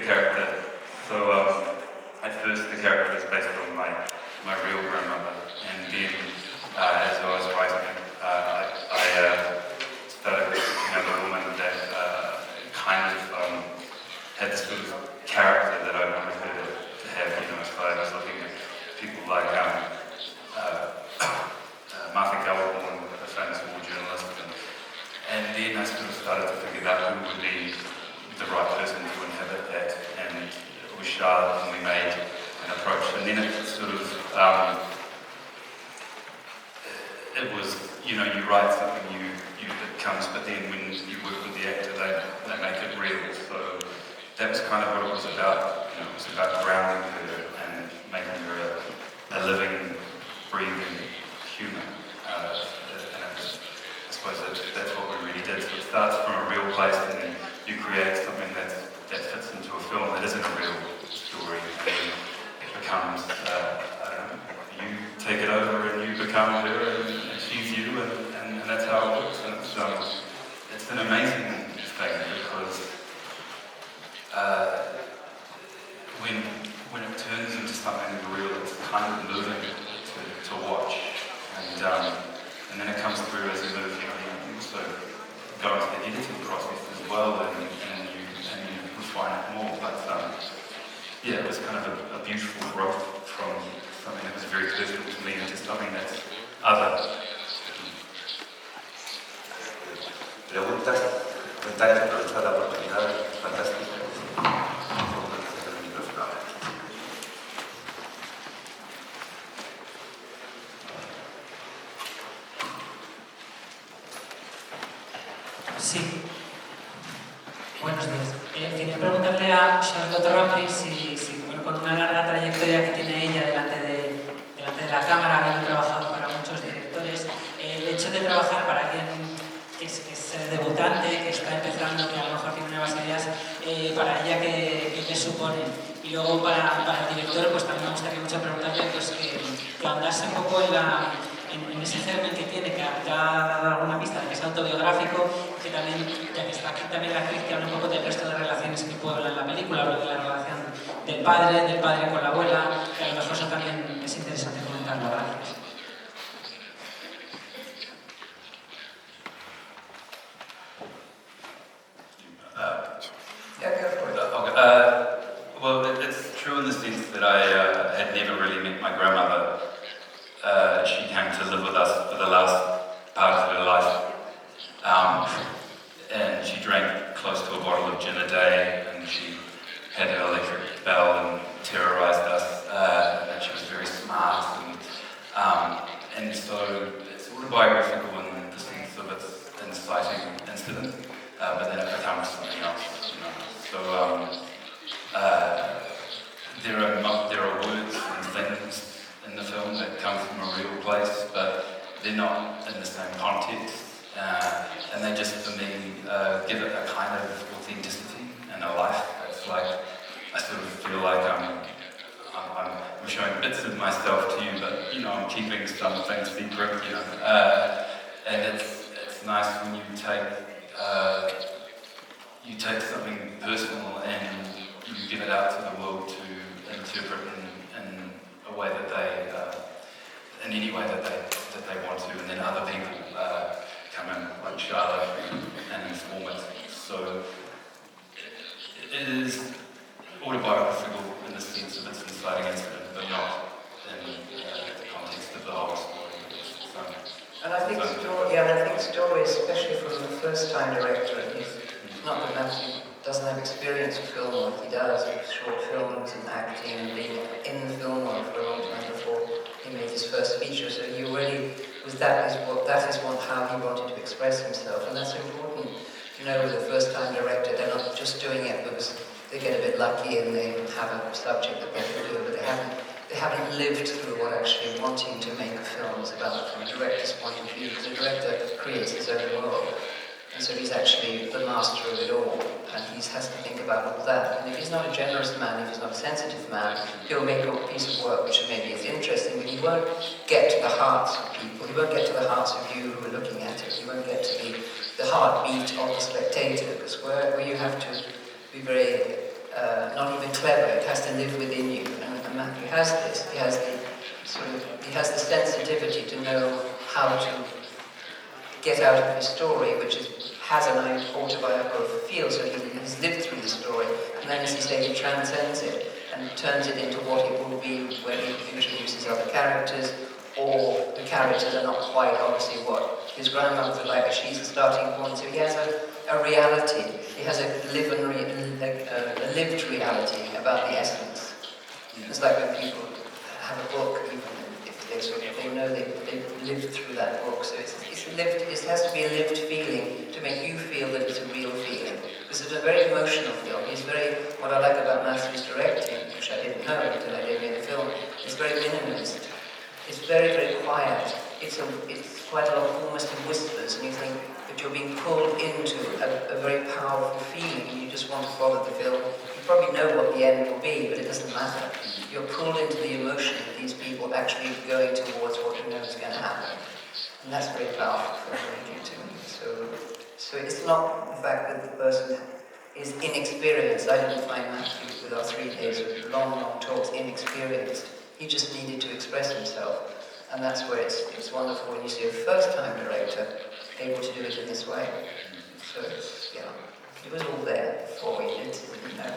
character. So at first the character is based on my real grandmother, and then as I was writing, I started picking up a woman that kind of had this sort of character that I wanted her to have. So I was looking at people like Martha Gellhorn, a famous war journalist, and then I sort of started to think about who would be the right person to inhabit that, and it was Charlotte, and we made an approach, and then it sort of, it was, you write something, it comes, but then when you work with the actor, they make it real, so that was kind of what it was about. It was about grounding her and making her a living, breathing human. And I suppose that's what we really did. So it starts from a real place, and then you create something that fits into a film that isn't a real story. And then it becomes, I don't know, you take it over and you become her, and she's you, and that's how it works. And it's an amazing thing because when it turns into something real, it's kind of moving to watch, and then it comes through as a movie. You also go into the editing process as well, and you refine it more. But yeah, it was kind of a beautiful growth from something that was very personal to me into something that's other. Preguntas, comentarios, aprovechar la oportunidad, fantástica. Sí. Buenos días. Quería preguntarle a Charlotte Rampling si con una larga trayectoria que tiene ella delante de la cámara, habiendo trabajado para muchos directores, el hecho de trabajar para alguien que es debutante, que está empezando, que a lo mejor tiene nuevas ideas, para ella ¿qué supone? Y luego para el director, pues también me gustaría mucho preguntarle pues, que ahondase un poco en ese germen que tiene, que ha dado alguna pista de que es autobiográfico, que también, ya que está aquí también la actriz, que habla un poco del resto de relaciones que pueblan la película, habla de la relación del padre con la abuela, que a lo mejor eso también es interesante comentarlo. Gracias. Well, it's true in the sense that I had never really met my grandmother. She came to live with us for the last part of her life, and she drank close to a bottle of gin a day, and she had an electric bell and terrorised us, and she was very smart, and so it's autobiographical in the sense of its inciting incident, but then it becomes something else. So there are words and things in the film that come from a real place, but they're not in the same context, and they just, for me, give it a kind of authenticity and a life. It's like, I sort of feel like I'm showing bits of myself to you, but I'm keeping some things secret, and it's nice when you take something personal and you give it out to the world to interpret in a way that they, in any way that they want to, and then other people come in, like Charlotte, and inform it. So it is autobiographical in the sense of its inciting incident, but not in the context of the whole story. And I think stories, especially from the first-time director, not that Matthew doesn't have experience with film like he does, with short films and acting and being in the film world for a long time before he made his first feature. So he already that is how he wanted to express himself, and that's important. With a first-time director, they're not just doing it because they get a bit lucky and they have a subject that they can do, but they haven't lived through what actually wanting to make a film is about from a director's point of view. Because the director creates his own world. And so he's actually the master of it all, and he has to think about all that. And if he's not a generous man, if he's not a sensitive man, he'll make a piece of work which maybe is interesting, but he won't get to the hearts of people. He won't get to the hearts of you who are looking at it. He won't get to the heartbeat of the spectator, because where you have to be very not even clever. It has to live within you. And Matthew has this. He has the sensitivity to know how to get out of his story, which has an autobiographical feel, so he's lived through the story, and then, as you say, he transcends it and turns it into what it will be when he introduces other characters, or the characters are not quite obviously what his grandmother was like, but she's the starting point. So he has a reality, he has a lived reality about the essence. It's like when people have a book, even if they know they've lived through that book. So it's lived. It has to be a lived feeling to make you feel that it's a real feeling. Because it's a very emotional film. What I like about Matthew's directing, which I didn't know until I did in the film, it's very minimalist. It's very, very quiet. It's quite a lot, almost in whispers, and you think that you're being pulled into a very powerful feeling, and you just want to follow the film. You probably know what the end will be, but it doesn't matter. You're pulled into the emotion of these people actually going towards what you know is going to happen. And that's very powerful for filmmaking to me. So it's not the fact that the person is inexperienced. I didn't find Matthew, with our 3 days of long talks, inexperienced. He just needed to express himself. And that's where it's wonderful when you see a first-time director able to do it in this way. So, yeah, it was all there before we did, you know.